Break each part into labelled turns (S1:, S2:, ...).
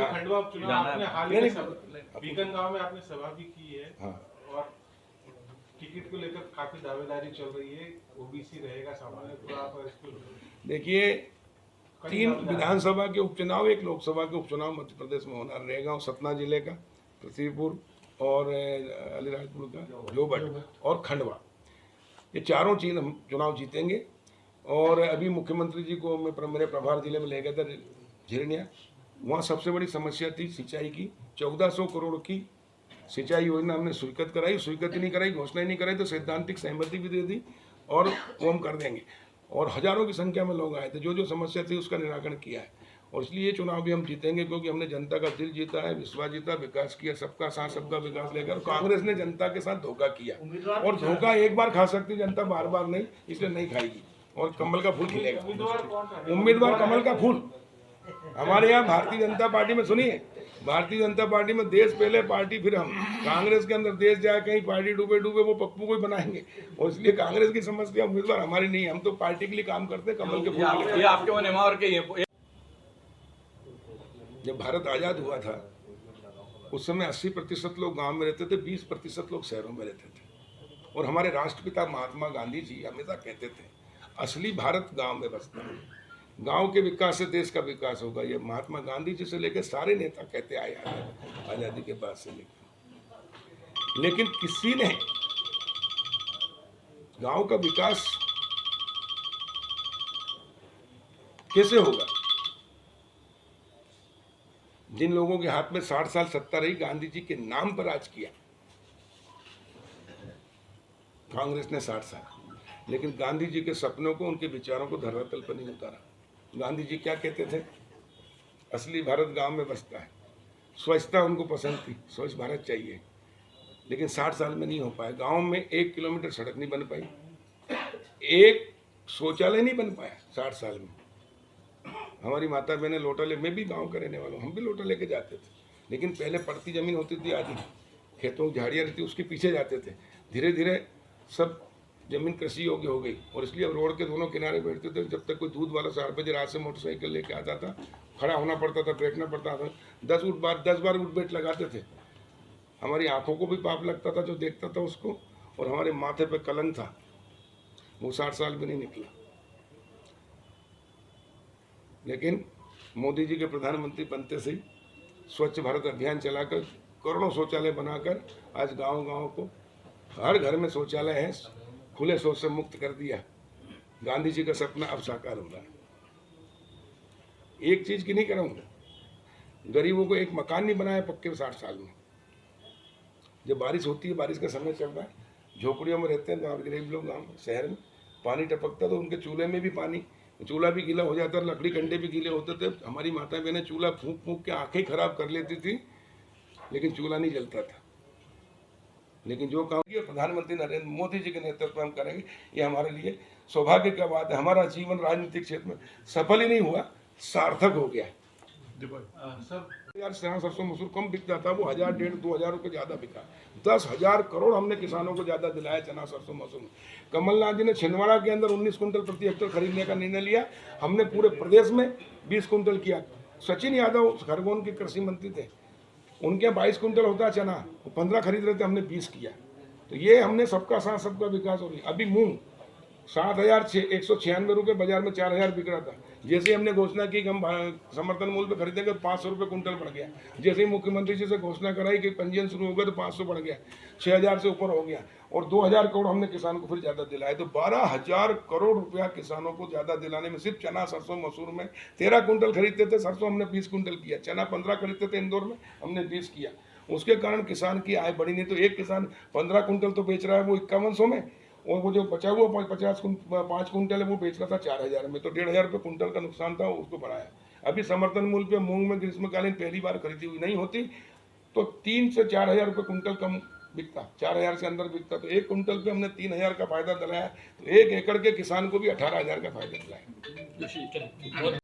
S1: खंडवा उपचुनाव आपने हाल ही में बीकन गांव में आपने सभा भी की है। हाँ। और टिकट को लेकर काफी दावेदारी चल रही है, ओबीसी रहेगा सामान्य, तो आप इसको देखिए 3 विधानसभा के उपचुनाव, 1 लोकसभा के उपचुनाव मध्य प्रदेश में होना रहेगा। सतना जिले का, पृथ्वीपुर और अलीराजपुर का जोबट और खंडवा, ये चारों चीज हम चुनाव जीतेंगे। और अभी मुख्यमंत्री जी को मैं मेरे प्रभार जिले में ले गया था झिरनिया, वहाँ सबसे बड़ी समस्या थी सिंचाई की। 1400 करोड़ की सिंचाई योजना हमने स्वीकृत कराई, स्वीकृत नहीं कराई, घोषणा ही नहीं कराई, तो सैद्धांतिक सहमति भी दे दी और वो हम कर देंगे। और हजारों की संख्या में लोग आए थे, जो जो समस्या थी उसका निराकरण किया है। और इसलिए ये चुनाव भी हम जीतेंगे, क्योंकि हमने जनता का दिल जीता है, विश्वास जीता, विकास किया, सबका साथ सबका विकास लेकर। कांग्रेस ने जनता के साथ धोखा किया, और धोखा एक बार खा सकती जनता, बार बार नहीं, इसलिए नहीं खाएगी और कमल का फूल खिलेगा। उम्मीदवार कमल का फूल हमारे यहाँ भारतीय जनता पार्टी में, सुनिए, भारतीय जनता पार्टी में देश पहले पार्टी फिर हम। कांग्रेस के अंदर देश जाए कहीं पार्टी डूबे डूबे वो पप्पू को ही बनाएंगे, और इसलिए कांग्रेस की समस्या उम्मीदवार हमारी नहीं है। हम तो पार्टी के लिए काम करते हैं, कमल के फूल। ये आपके और के जब भारत आजाद हुआ था उस समय 80% लोग गांव में रहते थे, 20% लोग शहरों में रहते थे। और हमारे राष्ट्रपिता महात्मा गांधी जी हमेशा कहते थे असली भारत गांव में बसता है, गांव के विकास से देश का विकास होगा। ये महात्मा गांधी जी से लेकर सारे नेता कहते आए आजादी के बाद से लेकर। लेकिन किसी ने गांव का विकास कैसे होगा? जिन लोगों के हाथ में 60 साल सत्ता रही, गांधी जी के नाम पर राज किया कांग्रेस ने 60 साल, लेकिन गांधी जी के सपनों को, उनके विचारों को धरातल पर नहीं उतारा। गांधी जी क्या कहते थे? असली भारत गांव में बसता है। स्वच्छता उनको पसंद थी, स्वच्छ भारत चाहिए, लेकिन 60 साल में नहीं हो पाया। गांव में 1 किलोमीटर सड़क नहीं बन पाई, एक शौचालय नहीं बन पाया 60 साल में। हमारी माता बहनें लोटा ले, मैं भी गांव का रहने वाला हूँ, हम भी लोटा लेके जाते थे, लेकिन पहले पड़ती जमीन होती थी आधी, खेतों की झाड़ियाँ रहती, उसके पीछे जाते थे। धीरे धीरे सब जमीन कृषि योग्य हो गई, और इसलिए अब रोड के दोनों किनारे बैठते थे। जब तक कोई दूध वाला 4 बजे रात से मोटरसाइकिल लेके आता था, खड़ा होना पड़ता था, बैठना पड़ता था, 10 बार उठ बैठ लगाते थे। हमारी आंखों को भी पाप लगता था जो देखता था उसको, और हमारे माथे पे कलंक था। वो 60 साल भी नहीं निकला। लेकिन मोदी जी के प्रधानमंत्री बनते से ही स्वच्छ भारत अभियान चलाकर करोड़ों शौचालय बनाकर आज गांव-गांव को हर घर में शौचालय है, खुले शौच से मुक्त कर दिया। गांधी जी का सपना अब साकार हो रहा है। एक चीज की नहीं कराऊंगा, गरीबों को एक मकान नहीं बनाया पक्के 60 साल में। जब बारिश होती है, बारिश का समय चल रहा है, झोपड़ियों में रहते हैं गाँव गरीब लोग, गाँव शहर में पानी टपकता तो उनके चूल्हे में भी पानी, चूल्हा भी गीला हो जाता, लकड़ी कंडे भी गीले होते थे। हमारी माता बहनें चूल्हा फूंक फूंक के आंखें खराब कर लेती थी, लेकिन चूल्हा नहीं जलता था। लेकिन जो काम किया प्रधानमंत्री नरेंद्र मोदी जी के नेतृत्व में हम करेंगे, ये हमारे लिए सौभाग्य का बात है। हमारा जीवन राजनीतिक क्षेत्र में सफल ही नहीं हुआ, सार्थक हो गया। सर यार सरसों मसूर कम बिकता था, वो 1000, 1,500, 2,000 रुपये ज़्यादा बिका। 10,000 करोड़ हमने किसानों को ज़्यादा दिलाया चना सरसों मसूर में। कमलनाथ जी ने छिंदवाड़ा के अंदर 19 कुंटल प्रति हेक्टेयर खरीदने का निर्णय लिया, हमने पूरे प्रदेश में 20 कुंटल किया। सचिन यादव खरगोन के कृषि मंत्री थे, उनके 22 कुंटल होता चना, 15 खरीद रहे थे, हमने 20 किया। तो ये हमने सबका साथ सबका विकास हो रही। अभी मूंग 7,196 रुपये बाजार में 4,000 बिक रहा था। जैसे हमने घोषणा की कि हम समर्थन मूल्य पे खरीदेंगे, 500 रुपये कुंटल बढ़ गया। जैसे ही मुख्यमंत्री जी से घोषणा कराई कि पंजीयन शुरू हो गया तो 500 बढ़ गया, 6,000 से ऊपर हो गया, और 2,000 करोड़ हमने किसानों को फिर ज़्यादा दिलाया। तो 12,000 करोड़ रुपया किसानों को ज़्यादा दिलाने में सिर्फ चना सरसों मसूर में 13 कुंटल खरीदते थे, सरसों हमने 20 कुंटल किया, चना 15 खरीदते थे इंदौर में, हमने 20 किया। उसके कारण किसान की आय बढ़ी। नहीं तो एक किसान 15 कुंटल तो बेच रहा है वो 5100 में, और वो जो बचा हुआ 5 कुंटल है वो बेच रहा था 4,000 में, तो 1,500 रुपये कुंटल का नुकसान था, उसको बढ़ाया। अभी समर्थन मूल्य पे मूंग में ग्रीष्मकालीन पहली बार खरीदी हुई नहीं होती तो 3 से 4,000 रुपये कुंटल कम बिकता, 4,000 से अंदर बिकता, तो 1 कुंटल पे हमने 3,000 का फायदा दिलाया। तो 1 एकड़ के किसान को भी 18,000 का फायदा दिलाया।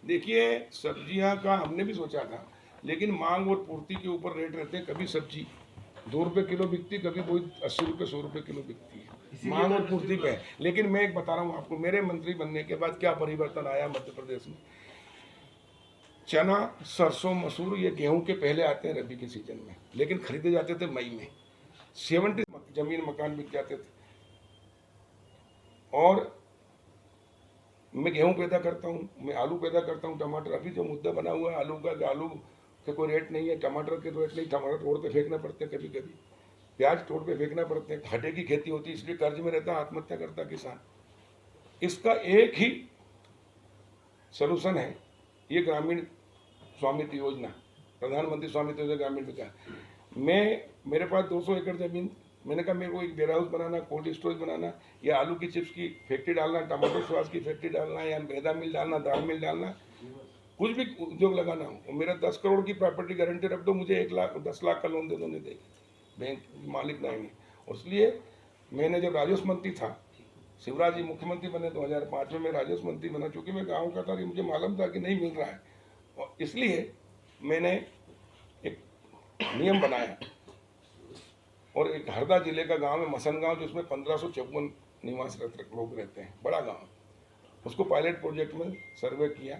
S1: देखिए सब्जियां का हमने भी सोचा था, लेकिन मांग और पूर्ति के ऊपर रेट रहते हैं। कभी सब्जी 2 रुपये किलो बिकती, कभी कोई 80 रुपये 100 रुपये किलो बिकती है, मांग और पूर्ति पे। लेकिन मैं एक बता रहा हूँ आपको, मेरे मंत्री बनने के बाद क्या परिवर्तन आया मध्य प्रदेश में।
S2: चना, सरसों, मसूर ये गेहूं के पहले आते हैं रबी के सीजन में, लेकिन खरीदे जाते थे मई में। 70 जमीन मकान बिक जाते थे। और मैं गेहूं पैदा करता हूं, मैं आलू पैदा करता हूं, टमाटर। अभी जो मुद्दा बना हुआ है आलू का, आलू के कोई रेट नहीं है, टमाटर के रेट नहीं, टमाटर रोड पे फेंकने पड़ते हैं कभी कभी, प्याज रोड पे फेंकना पड़ते हैं। घाटे की खेती होती है, इसलिए कर्ज में रहता, आत्महत्या करता किसान। इसका एक ही सलूशन है, ये ग्रामीण स्वामित्व योजना, प्रधानमंत्री स्वामित्व योजना ग्रामीण विकास। मेरे पास 200 एकड़ जमीन, मैंने कहा मेरे को एक वेयर हाउस बनाना, कोल्ड स्टोरेज बनाना, या आलू की चिप्स की फैक्ट्री डालना, टमाटो सॉस की फैक्ट्री डालना, या मैदा मिल डालना, दाल मिल डालना, कुछ भी उद्योग लगाना हो। मेरा 10 करोड़ की प्रॉपर्टी गारंटी रख दो, मुझे 10 लाख का लोन दे दो, नहीं देगी बैंक, मालिक नहीं। इसलिए मैंने जब राजस्व मंत्री था, शिवराज जी मुख्यमंत्री बने 2005 में, मैं राजस्व मंत्री बना। चूंकि मैं गाँव का था, मुझे मालूम था कि नहीं मिल रहा है, और इसलिए मैंने एक नियम बनाया। और एक हरदा जिले का गांव है मसन गांव, जिसमें 1554 निवासी लोग रहते हैं, बड़ा गांव। उसको पायलट प्रोजेक्ट में सर्वे किया,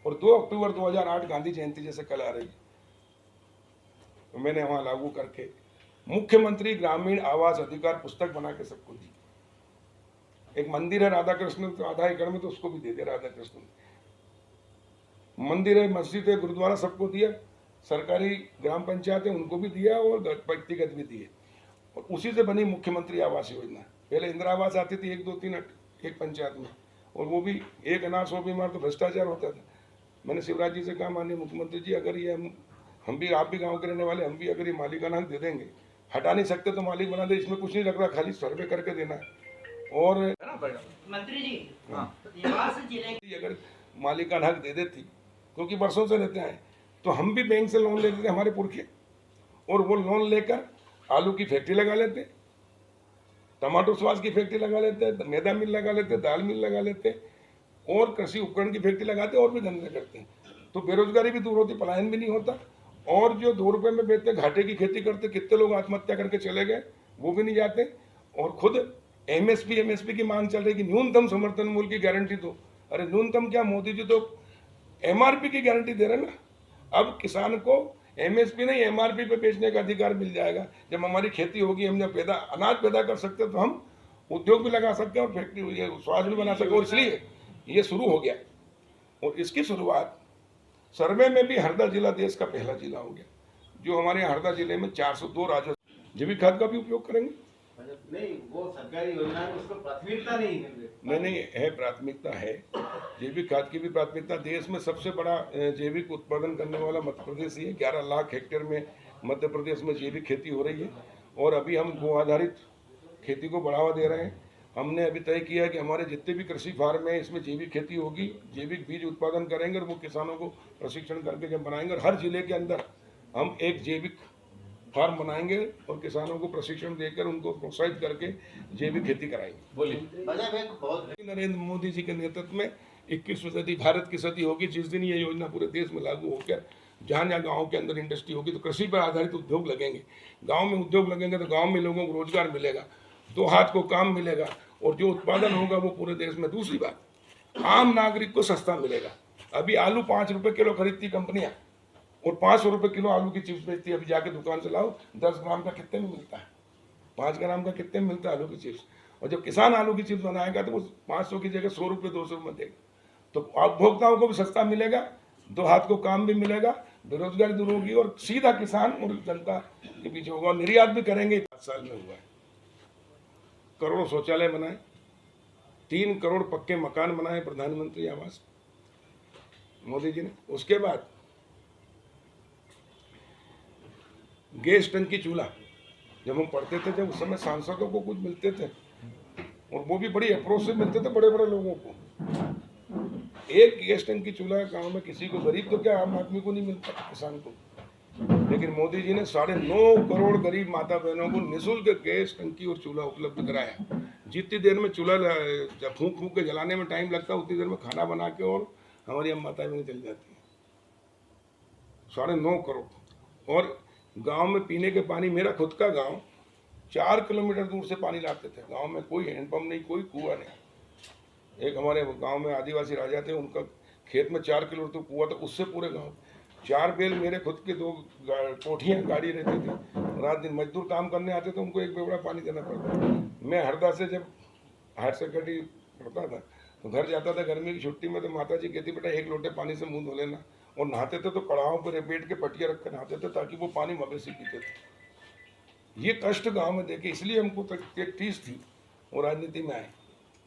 S2: और 2 अक्टूबर 2008 गांधी जयंती जैसे कल आ रही, तो मैंने वहां लागू करके मुख्यमंत्री ग्रामीण आवास अधिकार पुस्तक बना के सबको दी। एक मंदिर है राधा कृष्ण, तो आधा एकड़ में तो उसको भी दे दिया, राधा कृष्ण मंदिर है, मस्जिद है, गुरुद्वारा, सबको दिया। सरकारी ग्राम पंचायत है उनको भी दिया, और व्यक्तिगत भी दिए। और उसी से बनी मुख्यमंत्री आवास योजना। पहले इंदिरा आवास आती थी 1, 2, 3 एक पंचायत में, और वो भी एक अनाज 100 बीमार, तो भ्रष्टाचार होता था। मैंने शिवराज जी से कहा, माननीय मुख्यमंत्री जी, अगर ये हम भी, आप भी गाँव के रहने वाले, हम भी अगर ये मालिकाना हक दे देंगे, हटा नहीं सकते तो मालिक बना दे, इसमें कुछ नहीं लग रहा, खाली सर्वे करके देना है। और
S3: मंत्री जी,
S2: अगर मालिकाना हक दे देती, क्योंकि वर्षों से रहते हैं, तो हम भी बैंक से लोन लेते थे, हमारे पुरखे, और वो लोन लेकर आलू की फैक्ट्री लगा लेते, टमाटो सॉस की फैक्ट्री लगा लेते, मैदा मिल लगा लेते, दाल मिल लगा लेते, और कृषि उपकरण की फैक्ट्री लगाते, और भी धंधे करते हैं। तो बेरोजगारी भी दूर होती, पलायन भी नहीं होता। और जो 2 रुपए में बेचते, घाटे की खेती करते, कितने लोग आत्महत्या करके चले गए, वो भी नहीं जाते। और खुद एमएसपी की मांग चल रही कि न्यूनतम समर्थन मूल्य की गारंटी दो। अरे न्यूनतम क्या, मोदी जी तो एमआरपी की गारंटी दे रहे ना। अब किसान को एमएसपी नहीं, एमआरपी पे बेचने का अधिकार मिल जाएगा। जब हमारी खेती होगी, हम जब अनाज पैदा कर सकते हैं, तो हम उद्योग भी लगा सकते हैं, और फैक्ट्री स्वाद भी बना सकते हैं। और इसलिए ये शुरू हो गया, और इसकी शुरुआत सर्वे में भी हरदा जिला देश का पहला जिला हो गया, जो हमारे हरदा जिले में 402 राजस्व जैविक खाद का भी उपयोग करेंगे।
S4: नहीं, वो सरकारी योजना है, उसको प्राथमिकता नहीं है।
S2: नहीं है, प्राथमिकता है। जैविक खाद की भी प्राथमिकता। देश में सबसे बड़ा जैविक उत्पादन करने वाला मध्य प्रदेश ही है। 11 लाख हेक्टेयर में मध्य प्रदेश में जैविक खेती हो रही है, और अभी हम गो आधारित खेती को बढ़ावा दे रहे हैं। हमने अभी तय किया है कि हमारे जितने भी कृषि फार्म है, इसमें जैविक खेती होगी, जैविक बीज उत्पादन करेंगे, और वो किसानों को प्रशिक्षण करके जब बनाएंगे, और हर जिले के अंदर हम एक जैविक फार्म बनाएंगे, और किसानों को प्रशिक्षण देकर उनको प्रोत्साहित करके जैविक खेती कराएंगे।
S4: बोलिए।
S2: नरेंद्र मोदी जी के नेतृत्व में 21वीं सदी भारत की सदी होगी, जिस दिन ये योजना पूरे देश में लागू होकर जहाँ जहाँ गाँव के अंदर इंडस्ट्री होगी, तो कृषि पर आधारित उद्योग लगेंगे। गाँव में उद्योग लगेंगे तो गाँव में लोगों को रोजगार मिलेगा, 2 हाथ को काम मिलेगा, और जो उत्पादन होगा वो पूरे देश में। दूसरी बात, आम नागरिक को सस्ता मिलेगा। अभी आलू 5 रुपए किलो खरीदती कंपनियां, और 500 रुपए किलो आलू की चिप्स बेचती है। अभी जाके दुकान से लाओ, 10 ग्राम का कितने में मिलता है, 5 ग्राम का कितने में मिलता है आलू की चिप्स। और जब किसान आलू की चिप्स बनाएगा, तो वो 500 की जगह 100 रुपये 200 में देगा। तो उपभोक्ताओं को भी सस्ता मिलेगा, 2 हाथ को काम भी मिलेगा, बेरोजगारी दूर होगी, और सीधा किसान और जनता के बीच होगा। और निर्यात भी करेंगे। 7 साल में हुआ है, करोड़ों शौचालय बनाए, 3 करोड़ पक्के मकान बनाए प्रधानमंत्री आवास मोदी जी ने। उसके बाद गैस टंकी चूल्हा, जब हम पढ़ते थे, जब उस समय सांसदों को कुछ मिलते थे, और वो भी बड़ी अप्रोच से मिलते थे बड़े बड़े लोगों को। एक गैस टंकी चूल्हा गांव में किसी को, गरीब तो क्या, आम आदमी को नहीं मिलता, किसान को। लेकिन मोदी जी ने 9.5 करोड़ गरीब माता बहनों को निःशुल्क गैस टंकी और चूल्हा उपलब्ध कराया। जितनी देर में चूल्हा फूंक फूंक के जलाने में टाइम लगता है, उतनी देर में खाना बना के और हमारी अम्मा माताएं बहनें चल जाती हैं। 9.5 करोड़। और गांव में पीने के पानी, मेरा खुद का गांव 4 किलोमीटर दूर से पानी लाते थे। गांव में कोई हैंडपंप नहीं, कोई कुआं नहीं। एक हमारे गांव में आदिवासी राजा थे, उनका खेत में 4 किलो तो कुआ था, उससे पूरे गांव 4 बैल मेरे खुद के 2 कोठियाँ गाड़ी रहती थी, रात दिन मजदूर काम करने आते थे, उनको 1 बेवड़ा पानी देना पड़ता। मैं हरदा से जब हायर सेकेंडरी पढ़ता था तो घर जाता था गर्मी की छुट्टी में, तो माता जी कहती बेटा 1 लोटे पानी से मुंह धो लेना, और नहाते थे तो कड़ाहों पर रेपेट के पटिया रख कर नहाते थे ताकि वो पानी मवेशी पीते थे। ये कष्ट गांव में देखे, इसलिए हमको एक टीस थी और राजनीति में आए।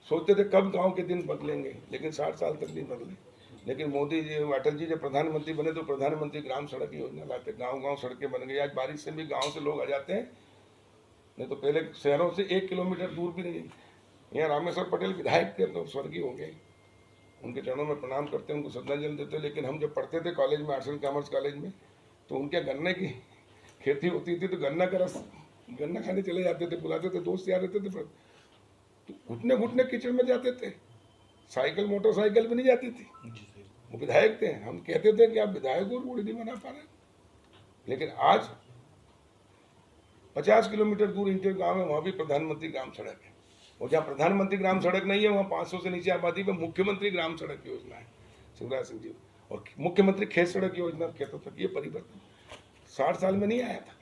S2: सोचते थे कब गांव के दिन बदलेंगे, लेकिन 60 साल तक नहीं बदले। लेकिन मोदी जी, अटल जी जब प्रधानमंत्री बने तो प्रधानमंत्री ग्राम सड़क योजना लाते, गांव गांव सड़कें बन गई। आज बारिश से भी गांव से लोग आ जाते हैं, नहीं तो पहले शहरों से 1 किलोमीटर दूर भी नहीं। यहाँ रामेश्वर पटेल विधायक थे, तो स्वर्गीय हो गए, उनके चरणों में प्रणाम करते हैं, उनको श्रद्धांजलि देते। लेकिन हम जब पढ़ते थे कॉलेज में, आर्ट्स एंड कॉमर्स कॉलेज में, तो उनके गन्ने की खेती होती थी, तो गन्ना का रस, गन्ना खाने चले जाते थे, बुलाते थे, दोस्त यार रहते थे, तो घुटने घुटने किचन में जाते थे, साइकिल मोटरसाइकिल भी नहीं जाती थी। वो विधायक थे, हम कहते थे कि आप विधायक और रोड नहीं बना पा रहे। लेकिन आज 50 किलोमीटर दूर इंटर गांव है, वहाँ भी प्रधानमंत्री ग्राम सड़क है, और जहाँ प्रधानमंत्री ग्राम सड़क नहीं है वहाँ 500 से नीचे आबादी में मुख्यमंत्री ग्राम सड़क योजना है शिवराज सिंह जी, और मुख्यमंत्री खेत सड़क योजना कहता था। ये परिवर्तन 60 साल में नहीं आया था।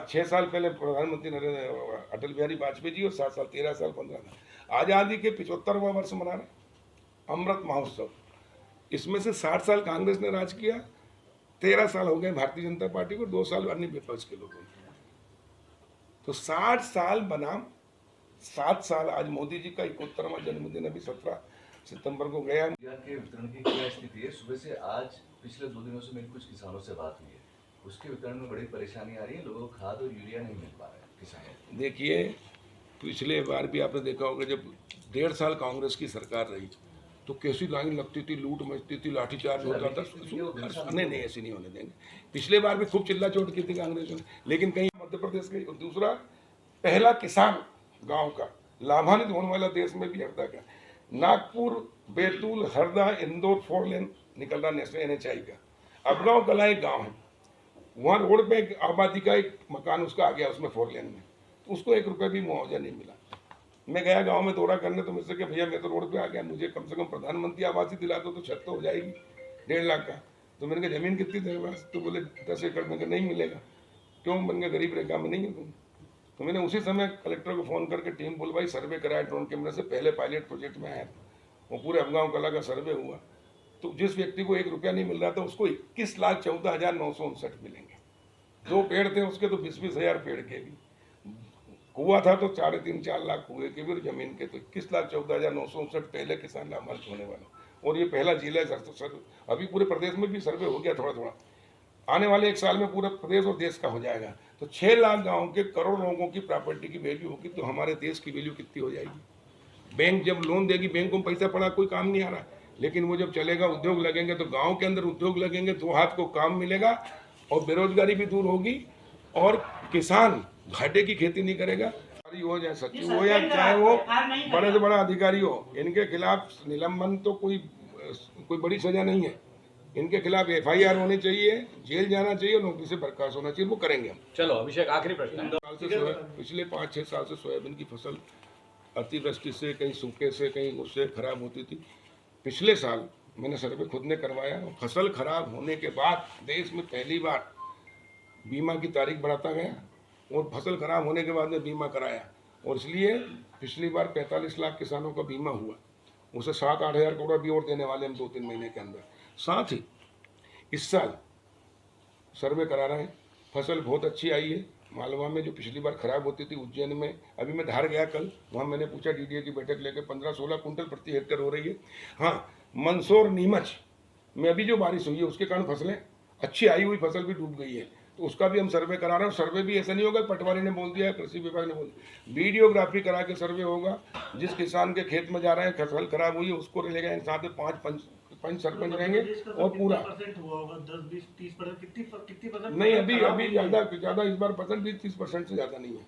S2: 6 साल पहले प्रधानमंत्री अटल बिहारी वाजपेयी जी, और 7 साल 13 साल 15 साल आज़ादी के 75वां वर्ष मना रहे, अमृत महोत्सव। इसमें से 60 साल कांग्रेस ने राज किया, 13 साल हो गए भारतीय जनता पार्टी को, 2 साल अन्य विपक्ष के लोगों को। तो 60 साल बनाम 7 साल आज मोदी जी का 71वां जन्मदिन अभी 17 सितंबर को गया।
S3: यूरिया के वितरण की क्या स्थिति है? सुबह से आज पिछले 2 दिनों से मेरी कुछ किसानों से बात हुई है, उसके वितरण में बड़ी परेशानी आ रही है, लोगों को खाद और यूरिया नहीं मिल पा रहा है किसानों।
S2: देखिए, पिछले बार भी आपने देखा होगा, जब 1.5 साल कांग्रेस की सरकार रही तो कैसी लाइन लगती थी, लूट मचती थी, लाठीचार्ज होता था। नहीं, ऐसी नहीं होने देंगे। पिछले बार भी खूब चिल्ला चोट की थी कांग्रेस ने, लेकिन कहीं मध्य प्रदेश के, और दूसरा पहला किसान गांव का लाभान्वित होने वाला देश में भी हरदा का, नागपुर बैतूल हरदा इंदौर 4 लेन निकल रहा नेशनल NHI का। अब गाँव कला एक गाँव है, वहाँ रोड पे एक आबादी का एक मकान उसका आ गया उसमें 4 लेन में, तो उसको 1 रुपये भी मुआवजा नहीं मिला। मैं गया गांव में दौरा करने, तो मुझसे कि भैया मैं तो रोड पे आ गया, मुझे कम से कम प्रधानमंत्री आवास ही दिला दो तो छत तो हो जाएगी 1.5 लाख का। तो मैंने कहा ज़मीन कितनी तेरे पास? तो बोले 10 एकड़। मैं कहा नहीं मिलेगा। क्यों? मैंने कहा गरीब रेखा में नहीं है तुम। तो मैंने उसी समय कलेक्टर को फ़ोन करके टीम बुलवाई, सर्वे कराया ड्रोन कैमरे से, पहले पायलट प्रोजेक्ट में आया था, वो पूरे अफगांव कला का सर्वे हुआ। तो जिस व्यक्ति को 1 रुपया नहीं मिल रहा था उसको 21,14,959 मिलेंगे। 2 पेड़ थे उसके तो 20-20 हज़ार पेड़ के भी, कुआ था तो 3.5-4 लाख कुएं के भी, और जमीन के तो 21,14,959 पहले किसान लाभान्वित होने वाला। और ये पहला जिला है सर, अभी पूरे प्रदेश में भी सर्वे हो गया थोड़ा थोड़ा, आने वाले 1 साल में पूरे प्रदेश और देश का हो जाएगा। तो 6 लाख गाँव के करोड़ लोगों की प्रॉपर्टी की वैल्यू होगी, तो हमारे देश की वैल्यू कितनी हो जाएगी। बैंक जब लोन देगी, बैंक को पैसा पड़ा कोई काम नहीं आ रहा, लेकिन वो जब चलेगा, उद्योग लगेंगे, तो गाँव के अंदर उद्योग लगेंगे, 2 हाथ को काम मिलेगा, और बेरोजगारी भी दूर होगी, और किसान घाटे की खेती नहीं करेगा। हो जाए सचिव हो या चाहे वो बड़े से बड़ा अधिकारी हो, इनके खिलाफ निलंबन तो कोई बड़ी सजा नहीं है। इनके खिलाफ FIR होनी चाहिए, जेल जाना चाहिए, नौकरी से बर्खास्त होना चाहिए, वो करेंगे हम।
S5: चलो अभिषेक, आखिरी प्रश्न।
S2: पिछले 5-6 साल से सोयाबीन की फसल अतिवृष्टि से, कहीं सूखे से, कहीं उससे खराब होती थी। पिछले साल मैंने सर्वे खुद ने करवाया, फसल खराब होने के बाद देश में पहली बार बीमा की तारीख बढ़ाता गया, और फसल खराब होने के बाद में बीमा कराया, और इसलिए पिछली बार 45 लाख किसानों का बीमा हुआ, उसे 7-8 हज़ार करोड़ भी और देने वाले हम 2-3 महीने के अंदर। साथ ही इस साल सर्वे करा रहे हैं, फसल बहुत अच्छी आई है। मालवा में जो पिछली बार खराब होती थी, उज्जैन में, अभी मैं धार गया कल, वहाँ मैंने पूछा, DDA की बैठक लेकर 15-16 कुंटल प्रति हेक्टेयर हो रही है। हाँ, मंदसौर नीमच में अभी जो बारिश हुई है उसके कारण फसलें अच्छी आई हुई फसल भी डूब गई है, तो उसका भी हम सर्वे करा रहे हैं। सर्वे भी ऐसा नहीं होगा पटवारी ने बोल दिया, कृषि विभाग ने बोल दिया, वीडियोग्राफी करा के सर्वे होगा। जिस किसान के खेत में जा रहे हैं, फसल खराब हुई है, उसको ले गए, साथ में 5 सरपंच रहेंगे, और पूरा 10-20-30% नहीं, अभी ज़्यादा इस बार परसेंट 20-30% से ज़्यादा नहीं है।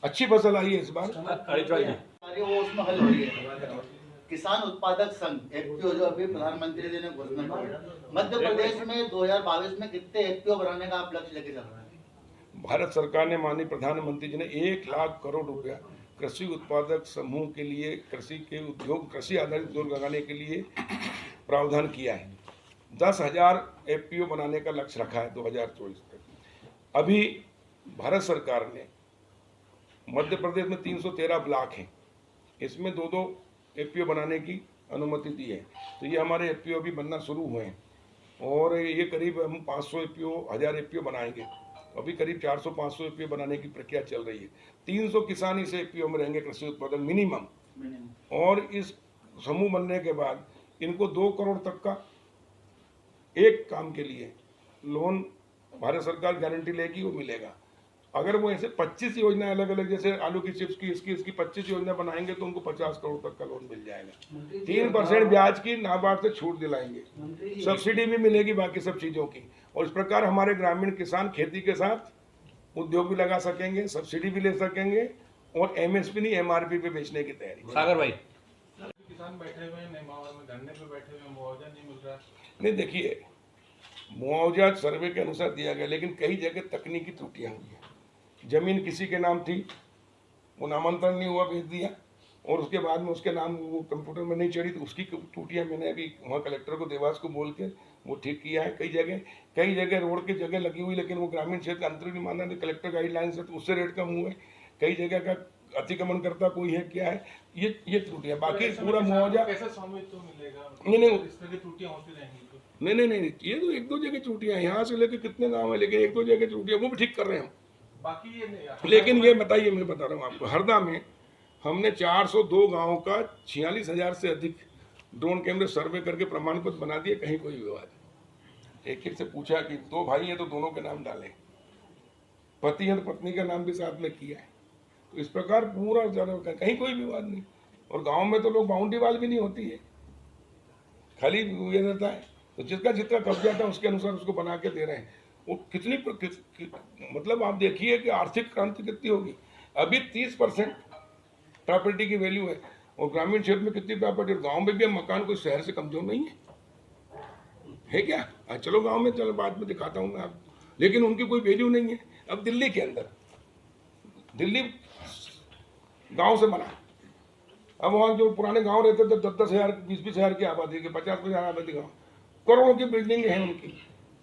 S2: अच्छी फसल आई है इस बार।
S4: वो उसमें हल हो रही है। किसान उत्पादक संघ FPO जो अभी प्रधानमंत्री जी ने घोषणा की, मध्य प्रदेश में 2022 में कितने FPO बनाने का आप लक्ष्य लेके चल रहे हैं?
S2: भारत सरकार ने, माननीय प्रधानमंत्री जी ने 1 लाख करोड़ रुपया कृषि उत्पादक समूह के लिए कृषि के उद्योग, कृषि आधारित उद्योग लगाने के लिए प्रावधान किया है। 10,000 FPO बनाने का लक्ष्य रखा है 2024 तक। अभी भारत सरकार ने मध्य प्रदेश में 313 ब्लॉक हैं, इसमें 2-2 FPO बनाने की अनुमति दी है। तो ये हमारे FPO भी बनना शुरू हुए हैं और ये करीब हम 500 FPO 1000 FPO बनाएंगे। अभी करीब 400-500 FPO बनाने की प्रक्रिया चल रही है। 300 किसान इस FPO में रहेंगे, कृषि उत्पादक मिनिमम। और इस समूह बनने के बाद इनको 2 करोड़ तक का एक काम के लिए लोन भारत सरकार गारंटी लेगी, वो मिलेगा। अगर वो ऐसे 25 योजना अलग अलग, जैसे आलू की चिप्स की, इसकी 25 योजना बनाएंगे तो उनको 50 करोड़ तक का लोन मिल जाएगा। 3% ब्याज की नाबार्ड से छूट दिलाएंगे, सब्सिडी भी मिलेगी बाकी सब चीज़ों की। और इस प्रकार हमारे ग्रामीण किसान खेती के साथ उद्योग भी लगा सकेंगे, सब्सिडी भी ले सकेंगे और MSP नहीं MRP पे बेचने की तैयारी।
S5: सागर भाई,
S1: किसान बैठे हुए हैं में धरने पे बैठे हुए, मुआवजा नहीं मिल रहा।
S2: नहीं, देखिए, मुआवजा सर्वे के अनुसार दिया गया, लेकिन कई जगह तकनीकी त्रुटियां हुई हैं। जमीन किसी के नाम थी, वो नामांतरण नहीं हुआ, भेज दिया, और उसके बाद में उसके नाम वो कंप्यूटर में नहीं चढ़ी, तो उसकी त्रुटियां मैंने अभी वहाँ कलेक्टर को, देवास को बोल के वो ठीक किया है। कई जगह रोड की जगह लगी हुई, लेकिन वो ग्रामीण क्षेत्र अंतरिम माना नहीं, कलेक्टर गाइडलाइन से, तो उससे रेट कम हुए। कई जगह का अतिक्रमण करता कोई है, क्या है, ये त्रुटियां। बाकी पूरा मुआवजा
S1: कैसे स्वामित्व मिलेगा?
S2: नहीं,
S1: इस तरह की त्रुटियां होती रहेंगी तो।
S2: नहीं, ये तो 1-2 जगह त्रुटियां हैं, यहाँ से लेके कितने गाँव है, लेकिन 1-2 जगह त्रुटियां, वो भी ठीक कर रहे हैं हम।
S1: बाकी ये नहीं।
S2: लेकिन ये बताइए, मैं बता रहा हूँ आपको, हरदा में हमने 402 गाँव का 46,000 से अधिक ड्रोन कैमरे सर्वे करके प्रमाण पत्र बना दिए, कहीं कोई विवाद नहीं। एक से पूछा कि 2 भाई हैं तो दोनों के नाम डालें, पति है तो पत्नी का नाम भी साथ में किया है। तो इस प्रकार पूरा कहीं कोई विवाद नहीं। और गांव में तो लोग बाउंड्री वाल भी नहीं होती है, खाली ये रहता है, तो जिसका जितना कब्जा था उसके अनुसार उसको बना के दे रहे हैं। वो मतलब आप देखिए कि आर्थिक क्रांति कितनी होगी। अभी 30% प्रॉपर्टी की वैल्यू है, और ग्रामीण क्षेत्र में कितनी प्रॉपर्टी, गांव में भी मकान कोई शहर से कमजोर नहीं है क्या? चलो गांव में, चलो बाद में दिखाता हूँ मैं आपको, लेकिन उनकी कोई वैल्यू नहीं है। अब दिल्ली के अंदर, दिल्ली गांव से बना, अब वहाँ जो पुराने गांव रहते थे 10,000 20,000 की आबादी के, 50,000 आबादी गाँव, करोड़ों की बिल्डिंग हैं उनकी,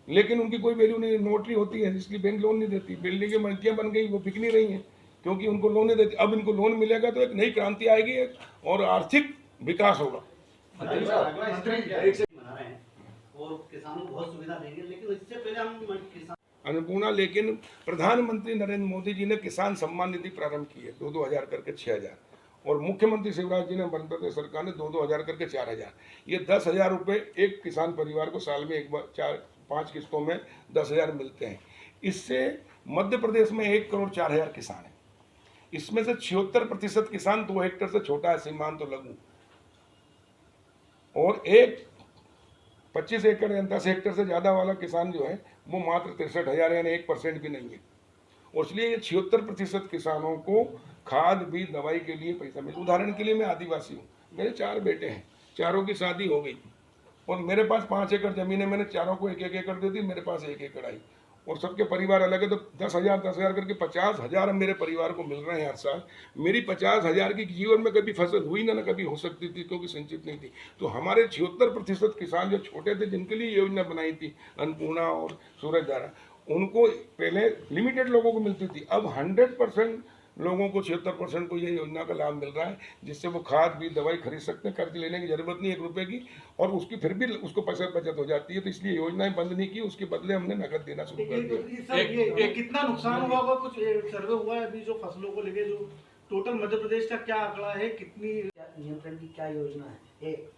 S2: लेकिन उनकी कोई वैल्यू नहीं। नोटरी होती है, इसलिए बैंक लोन नहीं देती। बिल्डिंगें मल्टियाँ बन गई, वो बिक नहीं रही हैं क्योंकि उनको लोन नहीं देती। अब इनको लोन मिलेगा तो एक नई क्रांति आएगी और आर्थिक विकास होगा।
S4: और किसानों को बहुत सुविधा देंगे, लेकिन इससे पहले हम किसान
S2: अन्नपूर्णा, लेकिन प्रधानमंत्री नरेंद्र मोदी जी ने किसान सम्मान निधि प्रारंभ की है, 2-2 हज़ार करके 6,000, और मुख्यमंत्री शिवराज जी ने, मध्य प्रदेश सरकार ने 2-2 हज़ार करके 4,000। ये 10,000 रुपये एक किसान परिवार को साल में एक बार 4-5 किस्तों में 10,000 मिलते हैं। इससे मध्य प्रदेश में 1,04,000 किसान हैं। इसमें से 76% किसान 2 हेक्टेयर से छोटा है, सीमांत तो लघु, और 25 एकड़ या 10 हेक्टेयर से ज़्यादा वाला किसान जो है वो मात्र 63,000, यानी 1% भी नहीं है। और इसलिए 76% किसानों को खाद बीज दवाई के लिए पैसा मिले। उदाहरण के लिए मैं आदिवासी हूँ, मेरे 4 बेटे हैं, चारों की शादी हो गई, और मेरे पास 5 एकड़ ज़मीन है, मैंने चारों को 1-1 एकड़ दे दी, मेरे पास 1 एकड़ आई, और सबके परिवार अलग है, तो 10,000 करके 50,000 मेरे परिवार को मिल रहे हैं हर साल। मेरी 50,000 की जीवन में कभी फसल हुई ना कभी हो सकती थी, क्योंकि सिंचित नहीं थी। तो हमारे 76% किसान जो छोटे थे, जिनके लिए योजना बनाई थी अन्नपूर्णा और सूरज धारा, उनको पहले लिमिटेड लोगों को मिलती थी, अब 100% लोगों को, 76% को ये योजना का लाभ मिल रहा है, जिससे वो खाद बीज दवाई खरीद सकते हैं, कर्ज लेने की जरूरत नहीं 1 रुपये की, और उसकी फिर भी उसको पैसा बचत हो जाती है। तो इसलिए योजनाएं बंद नहीं की, उसके बदले हमने नकद देना शुरू कर दिया।
S6: ये कितना नुकसान हुआ होगा? कुछ सर्वे हुआ है अभी जो फसलों को लेके, जो टोटल मध्य प्रदेश का क्या आंकड़ा है, कितनी
S7: नियंत्रण की क्या योजना है? एक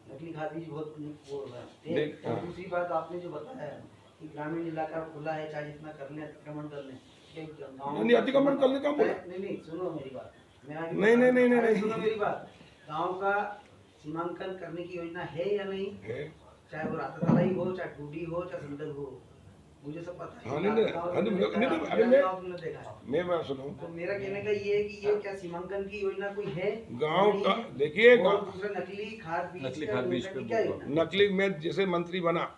S7: नकली खाद बीज बहुत बोल रहा है, और दूसरी बात आपने जो बताया कि ग्रामीण इलाका खुला है, चाहे जितना कर ले अतिक्रमण कर ले,
S2: नहीं अतिक्रमण करने का बोला,
S7: नहीं सुनो मेरी बात,
S2: नहीं
S7: सुनो मेरी बात। गांव का सीमांकन करने की योजना है या नहीं है? चाहे वो राताताला ही हो, चाहे टूडी हो, चाहे सिंदर हो, मुझे सब पता है। मैं सुनो, तो मेरा कहने का ये है कि ये क्या सीमांकन की योजना कोई है
S2: गांव का? देखिए,
S7: दूसरा नकली खाद बीज पे क्या योजना?
S2: नकली, मैं जैसे मंत्री बना,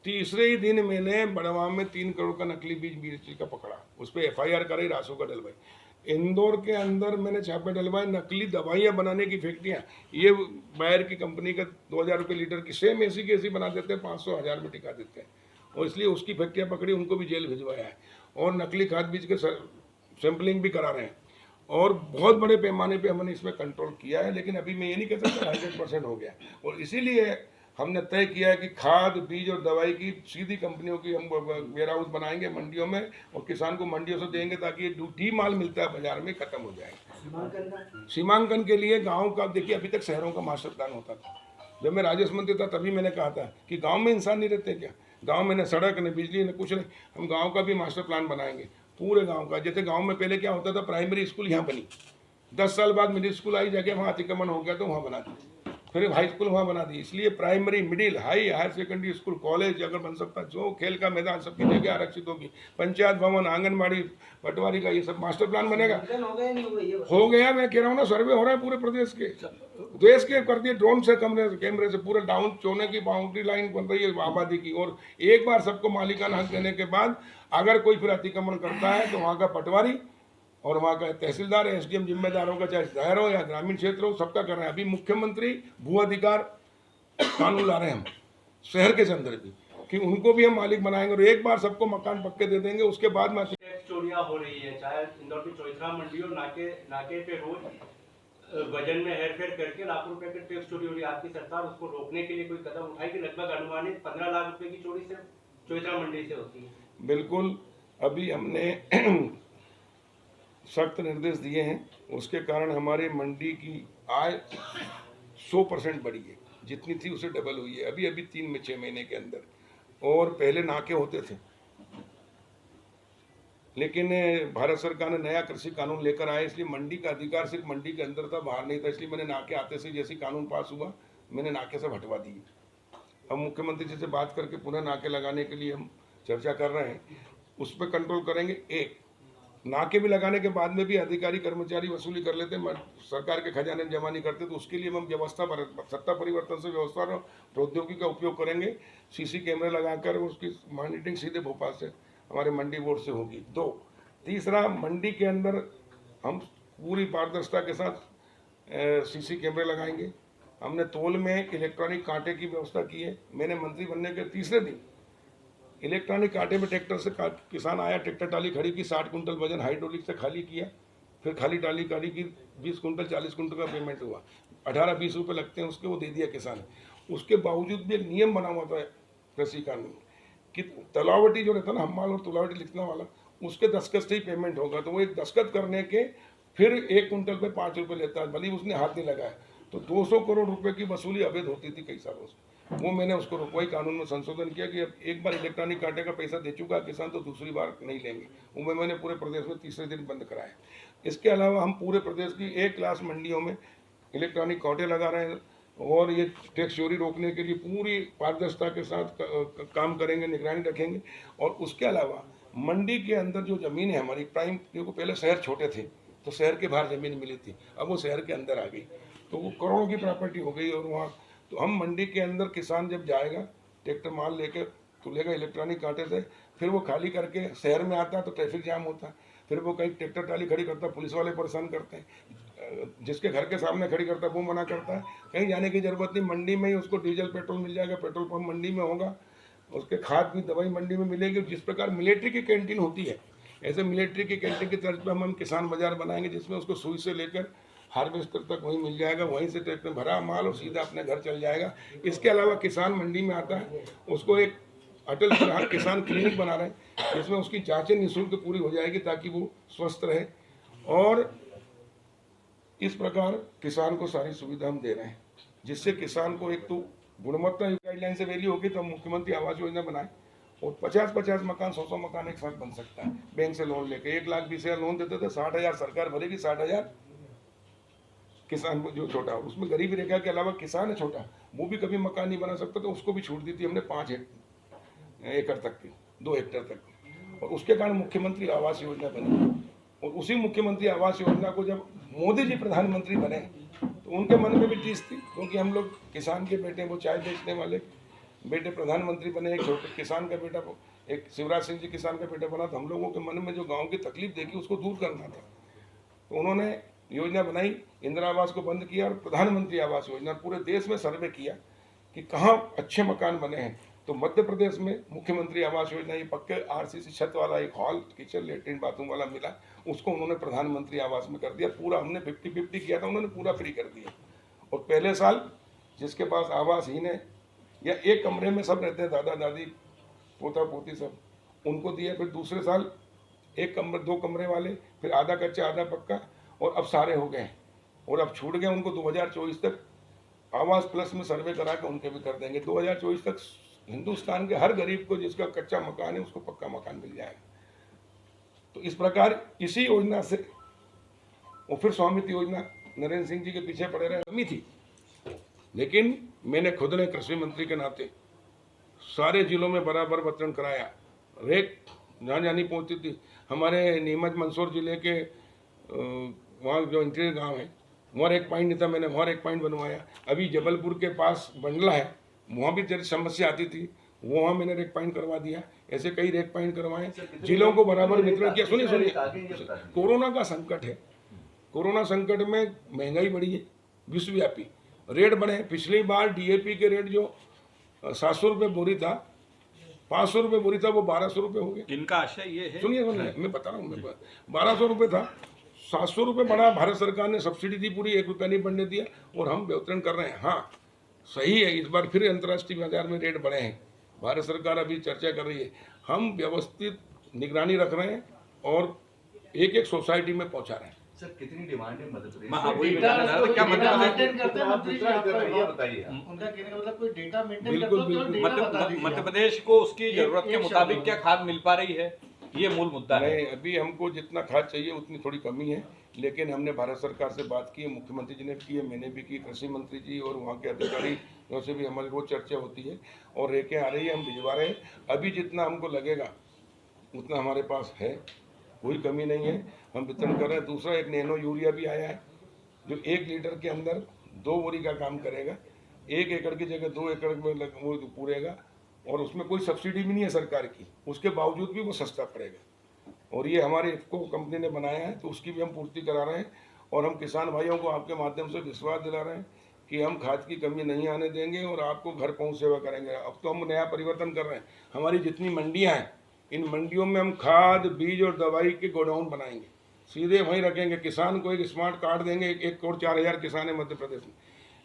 S2: तीसरे ही दिन मैंने बड़वाम में 3 करोड़ का नकली बीज का पकड़ा, उस पर FIR कराई, रासू का डलवाई। इंदौर के अंदर मैंने छापे डलवाए, नकली दवाइयाँ बनाने की फैक्ट्रियाँ, ये बायर की कंपनी का 2000 रुपये लीटर की सेम ऐसी की ऐसी बना देते हैं, 500 1000 में टिका देते हैं, और इसलिए उसकी फैक्ट्रियाँ पकड़ी, उनको भी जेल भिजवाया है, और नकली खाद बीज के सैंपलिंग भी करा रहे हैं, और बहुत बड़े पैमाने पे हमने इसमें कंट्रोल किया है। लेकिन अभी मैं ये नहीं कह सकता 100% हो गया, और इसीलिए हमने तय किया है कि खाद बीज और दवाई की सीधी कंपनियों की हम वेयर हाउस बनाएंगे मंडियों में, और किसान को मंडियों से देंगे ताकि ये ड्यूटी माल मिलता है बाजार में खत्म हो जाए। सीमांकन के लिए गांव का, देखिए अभी तक शहरों का मास्टर प्लान होता था, जब मैं राजस्व मंत्री था तभी मैंने कहा था कि गांव में इंसान नहीं रहते क्या, गांव में न सड़क न बिजली न कुछ नहीं, हम गांव का भी मास्टर प्लान बनाएंगे पूरे गांव का। जैसे गांव में पहले क्या होता था, प्राइमरी स्कूल यहाँ बनी, 10 साल बाद मिडिल स्कूल आई, जगह वहाँ अतिक्रमण हो गया तो वहाँ बना दी, फिर हाई स्कूल वहाँ बना दी। इसलिए primary, middle, higher secondary school, college अगर बन सकता, जो खेल का मैदान, सबकी जगह आरक्षित होगी, पंचायत भवन, आंगनबाड़ी, पटवारी का, ये सब मास्टर प्लान बनेगा। हो गया, मैं कह रहा हूँ ना, सर्वे हो रहा है पूरे प्रदेश के, देश के कर दिए ड्रोन से, कैमरे से पूरे डाउन चोने की बाउंड्री लाइन बन रही है आबादी की, और एक बार सबको मालिकाना हक देने के बाद अगर कोई फिर अतिक्रमण करता है तो वहाँ का पटवारी और वहाँ का तहसीलदार, एसडीएम जिम्मेदार होगा, चाहे शहर हो या ग्रामीण क्षेत्र हो, सबका कर रहे हैं। अभी मुख्यमंत्री भू अधिकार कानून ला रहे हैं हम शहर के अंदर भी, कि उनको भी हम मालिक बनाएंगे, और एक बार सबको मकान पक्के दे देंगे, उसके बाद में
S5: टैक्स चोरियां हो रही है, चाहे इंदौर की चौथरा मंडी और नाके पे रोज वजन में हेरफेर करके लाखों रुपए की टैक्स चोरी हो रही है। आपकी सरकार उसको रोकने के लिए कोई कदम उठाएगी? लगभग अनुमानित 15 लाख रुपए की चोरी सिर्फ चौथरा मंडी से होती है।
S2: बिल्कुल, अभी हमने सख्त निर्देश दिए हैं, उसके कारण हमारे मंडी की आय 100% बढ़ी है, जितनी थी उसे डबल हुई है अभी 3 महीने के अंदर। और पहले नाके होते थे, लेकिन भारत सरकार ने नया कृषि कानून लेकर आया, इसलिए मंडी का अधिकार सिर्फ मंडी के अंदर था, बाहर नहीं था। इसलिए मैंने नाके आते से जैसे कानून पास हुआ, मैंने नाके से हटवा दिए। अब मुख्यमंत्री जी से बात करके पुनः नाके लगाने के लिए हम चर्चा कर रहे हैं, उस पर कंट्रोल करेंगे। एक नाके भी लगाने के बाद में भी अधिकारी कर्मचारी वसूली कर लेते हैं, सरकार के खजाने में जमा नहीं करते, तो उसके लिए हम व्यवस्था, सत्ता परिवर्तन से व्यवस्था और प्रौद्योगिकी का उपयोग करेंगे। सीसी कैमरे लगाकर उसकी मॉनिटरिंग सीधे भोपाल से हमारे मंडी बोर्ड से होगी। 2, तीसरा, मंडी के अंदर हम पूरी पारदर्शिता के साथ सीसी कैमरे लगाएंगे। हमने तौल में इलेक्ट्रॉनिक कांटे की व्यवस्था की है। मैंने मंत्री बनने के तीसरे दिन इलेक्ट्रॉनिक कांटे में ट्रैक्टर से किसान आया, ट्रैक्टर टाली खड़ी की, 60 कुंटल वजन हाइड्रोलिक से खाली किया, फिर खाली टाली खड़ी की, 20 कुंटल 40 कुंटल का पेमेंट हुआ, 18-20 रुपये लगते हैं उसके, वो दे दिया किसान। उसके बावजूद भी एक नियम बना हुआ था कृषि कानून कि तलावटी जो रहता है ना, हम्माल और तुलावटी लिखने वाला, उसके दस्तखत से ही पेमेंट होगा। तो वो एक दस्तखत करने के फिर 1 कुंटल पे 5 रुपये लेता है, भले उसने हाथ नहीं लगाया। तो 200 करोड़ रुपए की वसूली अवैध होती थी कई सालों से, वो मैंने उसको रुकवाई, कानून में संशोधन किया कि अब एक बार इलेक्ट्रॉनिक कांटे का पैसा दे चुका किसान तो दूसरी बार नहीं लेंगे। वो मैंने पूरे प्रदेश में तीसरे दिन बंद कराया। इसके अलावा हम पूरे प्रदेश की 1 लाख मंडियों में इलेक्ट्रॉनिक कांटे लगा रहे हैं, और ये टैक्स चोरी रोकने के लिए पूरी पारदर्शिता के साथ काम करेंगे, निगरानी रखेंगे। और उसके अलावा मंडी के अंदर जो ज़मीन है हमारी प्राइम, क्योंकि पहले शहर छोटे थे तो शहर के बाहर ज़मीन मिली थी, अब वो शहर के अंदर आ गई, तो वो करोड़ों की प्रॉपर्टी हो गई। और वहाँ तो हम मंडी के अंदर किसान जब जाएगा, ट्रैक्टर माल लेकर तुलेगा इलेक्ट्रॉनिक कांटे से, फिर वो खाली करके शहर में आता है तो ट्रैफिक जाम होता है, फिर वो कहीं ट्रैक्टर ट्राली खड़ी करता है, पुलिस वाले परेशान करते हैं, जिसके घर के सामने खड़ी करता है वो मना करता है। कहीं जाने की ज़रूरत नहीं, मंडी में ही उसको डीजल पेट्रोल मिल जाएगा, पेट्रोल पंप मंडी में होगा, उसके खाद भी दवाई मंडी में मिलेगी। जिस प्रकार मिलिट्री की कैंटीन होती है, ऐसे मिलिट्री की कैंटीन की तर्ज पर हम किसान बाजार बनाएंगे, जिसमें उसको सुई से लेकर हार्वेस्टर तक वहीं मिल जाएगा, वहीं से ट्रैक्टर में भरा माल और सीधा अपने घर चल जाएगा। इसके अलावा किसान मंडी में आता है, उसको एक अटल किसान क्लिनिक बना रहे हैं, जिसमें उसकी जांचें निःशुल्क पूरी हो जाएगी ताकि वो स्वस्थ रहे। और इस प्रकार किसान को सारी सुविधा हम दे रहे हैं, जिससे किसान को एक तो गुणवत्ता गाइडलाइन से वैल्यू होगी। तो हम मुख्यमंत्री आवास योजना बनाए और 50-50 मकान, 100 मकान एक साथ बन सकता है। बैंक से लोन लेके 1,20,000 लोन देते थे, 60,000 सरकार भरेगी, 60,000 किसान जो छोटा, उसमें गरीबी रेखा के अलावा किसान है छोटा, वो भी कभी मकान नहीं बना सकता, तो उसको भी छूट दी थी हमने 5 एकड़ तक की, 2 हेक्टेयर तक। और उसके कारण मुख्यमंत्री आवास योजना बनी। और उसी मुख्यमंत्री आवास योजना को जब मोदी जी प्रधानमंत्री बने तो उनके मन में भी चीज़ थी, क्योंकि हम लोग किसान के बेटे, वो चाय बेचने वाले बेटे प्रधानमंत्री बने, एक छोटे किसान का बेटा, एक शिवराज सिंह जी किसान का बेटा बना, तो हम लोगों के मन में जो गाँव की तकलीफ देखी उसको दूर करना था। तो उन्होंने योजना बनाई, इंदिरा आवास को बंद किया और प्रधानमंत्री आवास योजना पूरे देश में सर्वे किया कि कहाँ अच्छे मकान बने हैं। तो मध्य प्रदेश में मुख्यमंत्री आवास योजना, ये पक्के आरसीसी छत वाला एक हॉल, किचन, लेटरिन, बाथरूम वाला मिला, उसको उन्होंने प्रधानमंत्री आवास में कर दिया। पूरा हमने 50-50 किया था, उन्होंने पूरा फ्री कर दिया। और पहले साल जिसके पास आवासहीन है या एक कमरे में सब रहते हैं, दादा दादी पोता पोती सब, उनको दिया। फिर दूसरे साल एक कमरे 2 कमरे वाले, फिर आधा कच्चा आधा पक्का, और अब सारे हो गए। और अब छूट गए उनको 2024 तक आवास प्लस में सर्वे करा के उनके भी कर देंगे। 2024 तक हिंदुस्तान के हर गरीब को जिसका कच्चा मकान है उसको पक्का मकान मिल जाएगा। तो इस प्रकार इसी योजना से, और फिर स्वामित्व योजना नरेंद्र सिंह जी के पीछे पड़े रहे, कमी थी, लेकिन मैंने खुद ने कृषि मंत्री के नाते सारे जिलों में बराबर वितरण कराया। रेक जहाँ जानी पहुँचती थी, हमारे नीमच मंदसौर जिले के वहाँ जो इंटीरियर गांव है वहाँ एक पॉइंट नहीं था, मैंने वहाँ एक पॉइंट बनवाया। अभी जबलपुर के पास बंडला है, वहाँ भी तेरी समस्या आती थी, वहाँ मैंने रेक पॉइंट करवा दिया। ऐसे कई रेक पॉइंट करवाए, जिलों को बराबर वितरण किया। सुनिए कोरोना का संकट है, कोरोना संकट में महंगाई बढ़ी है, विश्वव्यापी रेट बढ़े। पिछली बार डीएपी के रेट जो 700 रुपये बोरी था, 500 रुपये बोरी था, वो 1200 रुपये हो गए।
S8: इनका आशय ये है,
S2: सुनिए मैं बता रहा हूँ, 1200 रुपये था, 700 रुपये बढ़ा। भारत सरकार ने सब्सिडी दी पूरी, 1 रुपया नहीं बढ़ने दिया, और हम वितरण कर रहे हैं। हाँ सही है, इस बार फिर अंतर्राष्ट्रीय बाजार में रेट बढ़े हैं, भारत सरकार अभी चर्चा कर रही है। हम व्यवस्थित निगरानी रख रहे हैं और एक सोसाइटी में पहुंचा रहे हैं।
S3: सर कितनी डिमांड है मध्य प्रदेश?
S6: क्या
S8: मेंटेन
S6: करते हैं मंत्री जी?
S3: ये बताइए।
S6: उनका कहने का मतलब कोई डेटा मेंटेन
S2: बिल्कुल,
S6: करते हो?
S2: बिल्कुल।
S8: मध्य प्रदेश को उसकी जरूरत के मुताबिक क्या खाद मिल पा रही है, ये मूल मुद्दा है।
S2: नहीं, अभी हमको जितना खाद चाहिए उतनी थोड़ी कमी है, लेकिन हमने भारत सरकार से बात की, मुख्यमंत्री जी ने की है, मैंने भी की, कृषि मंत्री जी और वहाँ के अधिकारियों से भी हमारी रोज चर्चा होती है, और रेकें आ रही है, हम भिजवा रहे हैं। अभी जितना हमको लगेगा उतना हमारे पास है, कोई कमी नहीं है, हम वितरण कर रहे हैं। दूसरा एक नैनो यूरिया भी आया है, जो 1 लीटर के अंदर 2 बोरी का काम करेगा, 1 एकड़ की जगह 2 एकड़ में वो पूरेगा, और उसमें कोई सब्सिडी भी नहीं है सरकार की, उसके बावजूद भी वो सस्ता पड़ेगा। और ये हमारे इफ्को कंपनी ने बनाया है, तो उसकी भी हम पूर्ति करा रहे हैं। और हम किसान भाइयों को आपके माध्यम से विश्वास दिला रहे हैं कि हम खाद की कमी नहीं आने देंगे और आपको घर पहुंच सेवा करेंगे। अब तो हम नया परिवर्तन कर रहे हैं, हमारी जितनी मंडियां हैं, इन मंडियों में हम खाद, बीज और दवाई के गोडाउन बनाएंगे, सीधे वहीं रखेंगे। किसान को एक स्मार्ट कार्ड देंगे। 1 करोड़ 4 हज़ार किसान है मध्य प्रदेश में।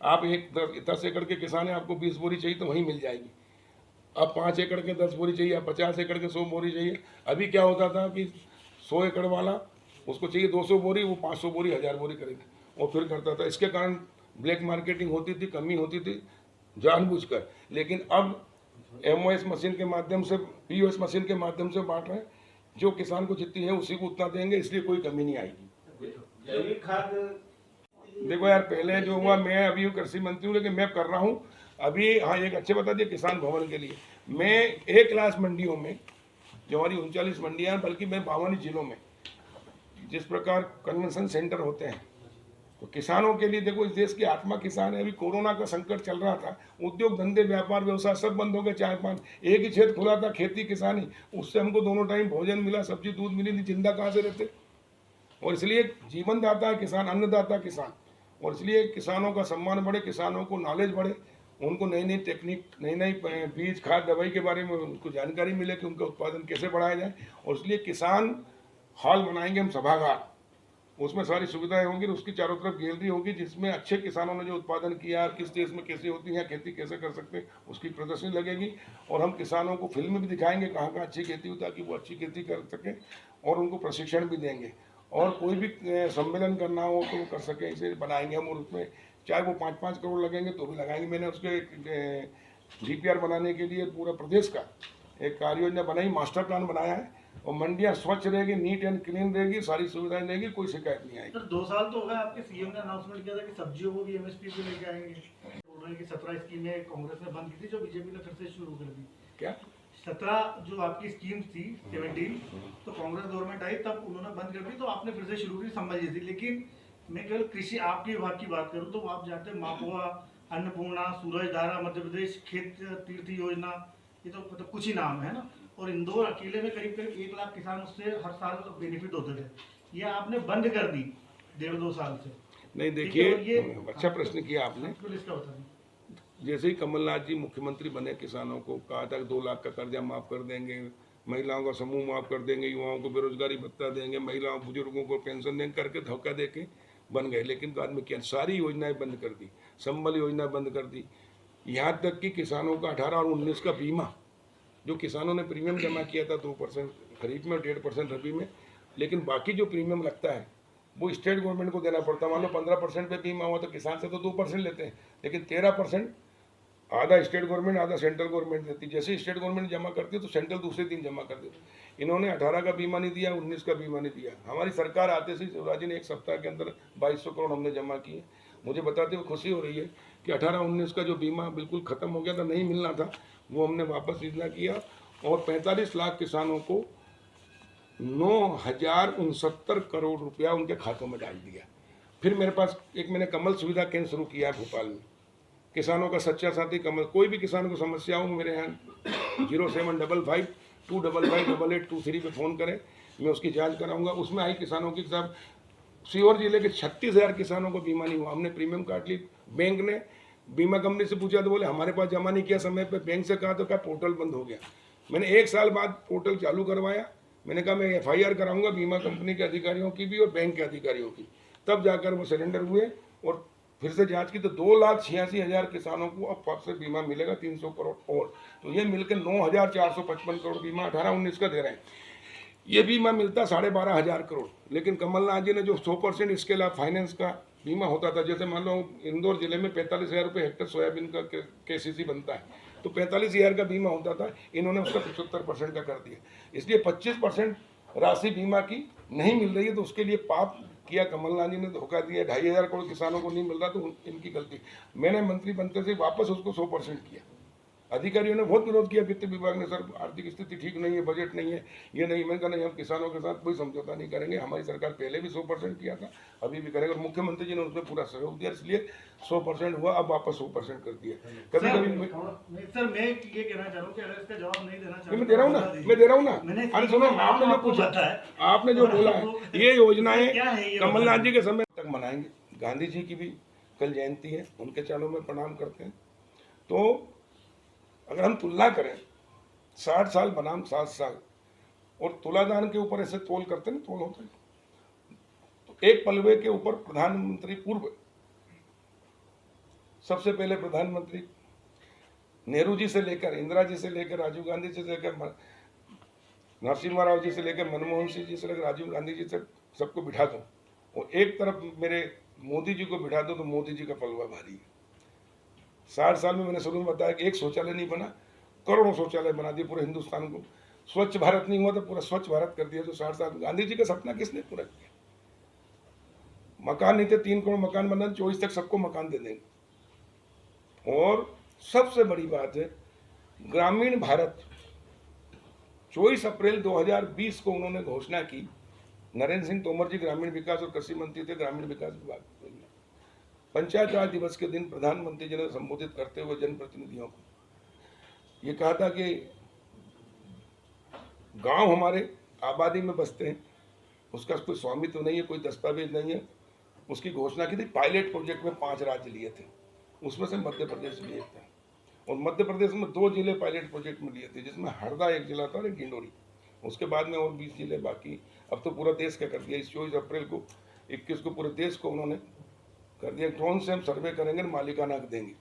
S2: आप 10 एकड़ के किसान हैं, आपको 20 बोरी चाहिए तो वहीं मिल जाएगी। अब 5 एकड़ के 10 बोरी चाहिए, अब 50 एकड़ के 100 बोरी चाहिए। अभी क्या होता था कि 100 एकड़ वाला उसको चाहिए 200 बोरी, वो 500 बोरी 1000 बोरी खरीद और फिर करता था। इसके कारण ब्लैक मार्केटिंग होती थी, कमी होती थी जानबूझकर। लेकिन अब एमओएस मशीन के माध्यम से, पीओएस मशीन के माध्यम से बांट रहे हैं। जो किसान को जितनी है उसी को उतना देंगे, इसलिए कोई कमी नहीं आएगी।
S1: जैविक खाद
S2: देखो यार, पहले जो हुआ, मैं अभी कृषि मंत्री हूँ लेकिन मैं कर रहा हूँ अभी। हाँ, एक अच्छे बता दिए किसान भवन के लिए, मैं 1 लाख मंडियों में, जो हमारी 39 मंडियाँ हैं, बल्कि मैं 52 जिलों में, जिस प्रकार कन्वेंशन सेंटर होते हैं, तो किसानों के लिए देखो, इस देश की आत्मा किसान है। अभी कोरोना का संकट चल रहा था, उद्योग धंधे, व्यापार, व्यवसाय सब बंद हो गए। 4-5 एक ही क्षेत्र खुला था, खेती किसानी, उससे हमको दोनों टाइम भोजन मिला, सब्जी दूध मिली, नहीं जिंदा कहाँ से रहते। और इसलिए जीवन दाता है किसान, अन्नदाता किसान। और इसलिए किसानों का सम्मान बढ़े, किसानों को नॉलेज बढ़े, उनको नई नई टेक्निक, नई नई बीज, खाद, दवाई के बारे में उनको जानकारी मिले कि उनका उत्पादन कैसे बढ़ाया जाए। और इसलिए किसान हॉल बनाएंगे हम, सभागार, उसमें सारी सुविधाएं होंगी, उसकी चारों तरफ गैलरी होगी, जिसमें अच्छे किसानों ने जो उत्पादन किया, किस देश में कैसे होती है, खेती कैसे कर सकते हैं, उसकी प्रदर्शनी लगेगी। और हम किसानों को फिल्म भी दिखाएंगे कहाँ कहाँ अच्छी खेती हुई, ताकि वो अच्छी खेती कर सकें, और उनको प्रशिक्षण भी देंगे। और कोई भी सम्मेलन करना हो तो वो कर सकें, इसे बनाएंगे हम। और उसमें चाहे वो 5-5 करोड़ लगेंगे तो भी लगाएंगे। मैंने उसके डीपीआर बनाने के लिए पूरा प्रदेश का एक कार्य योजना बनाई, मास्टर प्लान बनाया है। और मंडियां स्वच्छ रहेगी, नीट एंड क्लीन रहेगी, सारी सुविधाएं देगी, कोई शिकायत नहीं आएगी।
S6: सर 2 साल तो हो गए आपके सीएम ने अनाउंसमेंट किया था कि सब्जियों को भी एमएसपी पे लेके आएंगे। बोल रहे हैं कि 17 स्कीमें कांग्रेस ने बंद की थी, जो बीजेपी ने फिर से शुरू कर दी।
S2: क्या
S6: 17 जो आपकी स्कीम थी, 17 तो कांग्रेस गवर्नमेंट आई तब उन्होंने बंद कर दी, तो आपने फिर से शुरू की, संभल थी। लेकिन मैं केवल कृषि आपके विभाग की बात करूँ तो आप जानते हैं मापुआ, अन्नपूर्णा, सूरज धारा, मध्य प्रदेश खेत तीर्थ योजना, ये तो मतलब कुछ ही नाम है ना। और इंदौर अकेले में करीब 1 लाख किसान उससे हर साल बेनिफिट होते थे, ये आपने बंद कर दी। 1.5-2 साल से।
S2: नहीं देखिए, अच्छा प्रश्न किया आपने।
S6: इसका बताइए।
S2: जैसे ही कमलनाथ जी मुख्यमंत्री बने, किसानों को कहा था कि 2 लाख का कर्जा माफ़ कर देंगे, महिलाओं का समूह माफ़ कर देंगे, युवाओं को बेरोजगारी भत्ता देंगे, महिलाओं बुजुर्गों को पेंशन देंगे करके धोखा दे के बन गए। लेकिन बाद में क्या, सारी योजनाएं बंद कर दी, संबल योजना बंद कर दी, यहाँ तक कि किसानों का 18 और 19 का बीमा, जो किसानों ने प्रीमियम जमा किया था 2% खरीफ में और 1.5% रबी में, लेकिन बाकी जो प्रीमियम लगता है वो स्टेट गवर्नमेंट को देना पड़ता है। मान लो 15% पे बीमा हुआ तो किसान से तो 2% लेते हैं, लेकिन 13% आधा स्टेट गवर्नमेंट आधा सेंट्रल गवर्नमेंट देती। जैसे स्टेट गवर्नमेंट जमा करती है तो सेंट्रल दूसरे दिन जमा कर देती। इन्होंने 18 का बीमा नहीं दिया, 19 का बीमा नहीं दिया। हमारी सरकार आते से शिवराज जी ने 1 सप्ताह के अंदर 2200 करोड़ हमने जमा किए। मुझे बताते हुए खुशी हो रही है कि 18-19 का जो बीमा बिल्कुल ख़त्म हो गया था, नहीं मिलना था, वो हमने वापस योजना किया और 45 लाख किसानों को 9,069 करोड़ रुपया उनके खातों में डाल दिया। फिर मेरे पास एक मैंने कमल सुविधा केंद्र शुरू किया है भोपाल में, किसानों का सच्चा साथी कमल। कोई भी किसान को समस्या हो मेरे यहाँ 0755 255 8823 पे फ़ोन करें, मैं उसकी जांच कराऊंगा। उसमें आई किसानों की सब सीहोर जिले के 36,000 किसानों को बीमा नहीं हुआ। हमने प्रीमियम काट ली, बैंक ने बीमा कंपनी से पूछा तो बोले हमारे पास जमा नहीं किया समय पे। बैंक से कहा तो क्या पोर्टल बंद हो गया। मैंने 1 साल बाद पोर्टल चालू करवाया। मैंने कहा मैं FIR कराऊंगा बीमा कंपनी के अधिकारियों की भी और बैंक के अधिकारियों की, तब जाकर वो सरेंडर हुए और फिर से जांच की तो 2,86,000 किसानों को अब वापस से बीमा मिलेगा, 300 करोड़ और। तो ये मिलकर 9,455 करोड़ बीमा 18-19 का दे रहे हैं। ये बीमा मिलता 12,500 करोड़, लेकिन कमलनाथ जी ने जो 100% इसके अलावा फाइनेंस का बीमा होता था, जैसे मान लो इंदौर जिले में 45,000 रुपये हेक्टर सोयाबीन का KCC बनता है, तो 45,000 का बीमा होता था, इन्होंने उसका 75% का कर दिया। इसलिए 25% राशि बीमा की नहीं मिल रही है, तो उसके लिए पाप किया कमलनाथ जी ने, धोखा दिया। 2,500 करोड़ किसानों को नहीं मिल रहा, तो इनकी गलती। मैंने मंत्री बनते से वापस उसको 100% किया। अधिकारियों ने बहुत विरोध किया, वित्त विभाग ने, सर आर्थिक स्थिति ठीक नहीं है, बजट नहीं है, ये नहीं। मैंने कहा नहीं, हम किसानों के साथ कोई समझौता नहीं करेंगे। हमारी सरकार पहले भी 100% किया था, अभी भी करेंगे, और मुख्यमंत्री जी ने उसमें पूरा सहयोग दिया, इसलिए 100% हुआ। अब वापस 100% कर दिया। कभी कभी
S6: सर मैं ये कहना चाह रहा हूँ कि अगर इसका जवाब नहीं देना चाहते,
S2: मैं दे रहा हूँ ना। अरे सुनो, आपने जो पूछा, आपने जो बोला है, ये योजनाएं कमलनाथ जी के समय तक मनाएंगे। गांधी जी की भी कल जयंती है, उनके चरणों में प्रणाम करते हैं। तो अगर हम तुलना करें 60 साल बनाम 7 साल और तुलादान के ऊपर ऐसे तोल करते हैं, तोल होता है, तो एक पलवे के ऊपर प्रधानमंत्री पूर्व सबसे पहले प्रधानमंत्री नेहरू जी से लेकर इंदिरा जी से लेकर राजीव गांधी जी से लेकर नरसिम्हा राव जी से लेकर मनमोहन सिंह जी से लेकर राजीव गांधी जी तक सबको बिठा दूं और एक तरफ मेरे मोदी जी को बिठा दो तो मोदी जी का पलवा भारी है। 60 साल में मैंने शुरू में बताया कि एक शौचालय नहीं बना, करोड़ों शौचालय बना दिए पूरे हिंदुस्तान को। स्वच्छ भारत नहीं हुआ तो पूरा स्वच्छ भारत कर दिया। तो 60 साल में गांधी जी का सपना किसने पूरा किया? मकान नहीं थे, 3 करोड़ मकान बना, 24 तक सबको मकान दे देंगे। और सबसे बड़ी बात है, ग्रामीण भारत 24 अप्रैल 2020 को उन्होंने घोषणा की। नरेंद्र सिंह तोमर जी ग्रामीण विकास और कृषि मंत्री थे, ग्रामीण विकास विभाग। पंचायत राज दिवस के दिन प्रधानमंत्री जी ने संबोधित करते हुए जनप्रतिनिधियों को ये कहा था कि गांव हमारे आबादी में बसते हैं, उसका कोई स्वामित्व नहीं है, कोई दस्तावेज नहीं है। उसकी घोषणा की थी। पायलट प्रोजेक्ट में 5 राज्य लिए थे, उसमें से मध्य प्रदेश भी एक था। और मध्य प्रदेश में 2 जिले पायलट प्रोजेक्ट में लिए थे, जिसमें हरदा एक जिला था और एक डिंडोरी। उसके बाद में और 20 जिले बाकी। अब तो पूरा देश का कर दिया। इस 24 अप्रैल को 21 को पूरे देश को उन्होंने कर दिया। ड्रोन से हम सर्वे करेंगे, मालिकाना देंगे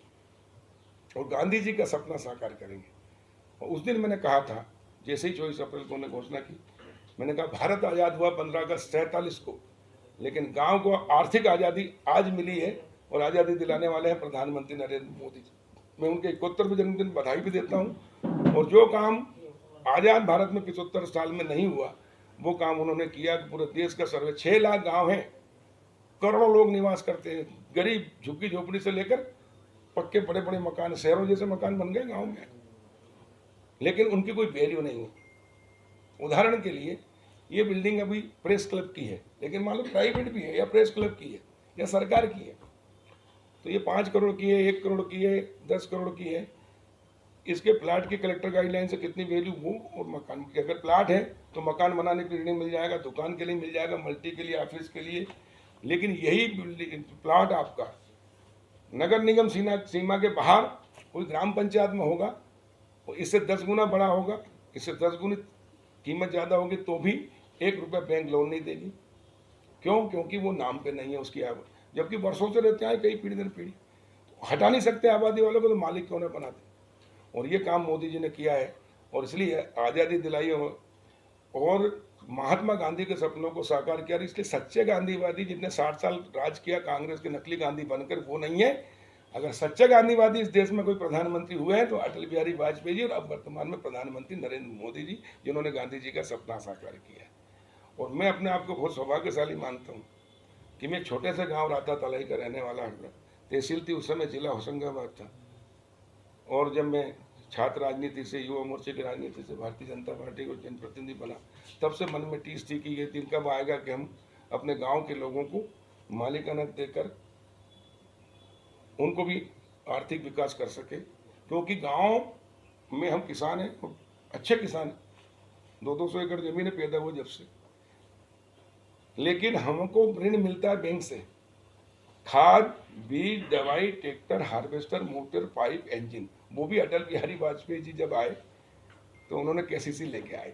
S2: और गांधी जी का सपना साकार करेंगे। और उस दिन मैंने कहा था, जैसे ही 24 अप्रैल को उन्होंने घोषणा की, मैंने कहा भारत आज़ाद हुआ 15 अगस्त 47 को, लेकिन गांव को आर्थिक आज़ादी आज मिली है और आज़ादी दिलाने वाले हैं प्रधानमंत्री नरेंद्र मोदी जी। मैं उनके 71वें जन्मदिन बधाई भी देता हूँ। और जो काम आज़ाद भारत में 75 साल में नहीं हुआ, वो काम उन्होंने किया कि पूरे देश का सर्वे। 6 लाख गाँव हैं, करोड़ों लोग निवास करते हैं, गरीब झुग्गी झोपड़ी से लेकर पक्के बड़े बड़े मकान, शहरों जैसे मकान बन गए गांव में, लेकिन उनकी कोई वैल्यू नहीं है। उदाहरण के लिए ये बिल्डिंग अभी प्रेस क्लब की है, लेकिन मान लो प्राइवेट भी है या प्रेस क्लब की है या सरकार की है, तो ये 5 करोड़ की है, 1 करोड़ की है, 10 करोड़ की है। इसके प्लाट की कलेक्टर गाइडलाइन से कितनी वैल्यू वो और मकान की। अगर प्लाट है तो मकान बनाने के लिए ऋण मिल जाएगा, दुकान के लिए मिल जाएगा, मल्टी के लिए, ऑफिस के लिए, लेकिन यही प्लाट आपका नगर निगम सीमा के बाहर कोई ग्राम पंचायत में होगा, इससे 10 गुना बड़ा होगा, इससे 10 गुनी कीमत ज़्यादा होगी, तो भी 1 रुपया बैंक लोन नहीं देगी। क्यों? क्योंकि वो नाम पे नहीं है उसकी आबादी, जबकि वर्षों से रहते हैं, कई पीढ़ी दर पीढ़ी। तो हटा नहीं सकते आबादी वालों को, तो मालिक क्यों ना बनाते। और ये काम मोदी जी ने किया है, और इसलिए आज़ादी दिलाई और महात्मा गांधी के सपनों को साकार किया। इसलिए सच्चे गांधीवादी जितने 60 साल राज किया कांग्रेस के नकली गांधी बनकर, वो नहीं है। अगर सच्चे गांधीवादी इस देश में कोई प्रधानमंत्री हुए हैं तो अटल बिहारी वाजपेयी जी, और अब वर्तमान में प्रधानमंत्री नरेंद्र मोदी जी, जिन्होंने गांधी जी का सपना साकार किया है। और मैं अपने आप को बहुत सौभाग्यशाली मानता हूँ कि मैं छोटे से गाँव राता तलाई का रहने वाला हूँ। तहसील थी उस समय जिला होशंगाबाद था, और जब मैं छात्र राजनीति से, युवा मोर्चे की राजनीति से भारतीय जनता पार्टी को जनप्रतिनिधि बना, तब से मन में टीस थी कि ये दिन कब आएगा कि हम अपने गांव के लोगों को मालिकाना देकर उनको भी आर्थिक विकास कर सके। क्योंकि गांव में हम किसान हैं, अच्छे किसान हैं, 200-200 एकड़ जमीन पैदा हुई जब से, लेकिन हमको ऋण मिलता है बैंक से, खाद, बीज, दवाई, tractor, harvester, motor, pipe, engine. वो भी अटल बिहारी वाजपेयी जी जब आए तो उन्होंने केसीसी लेके आए।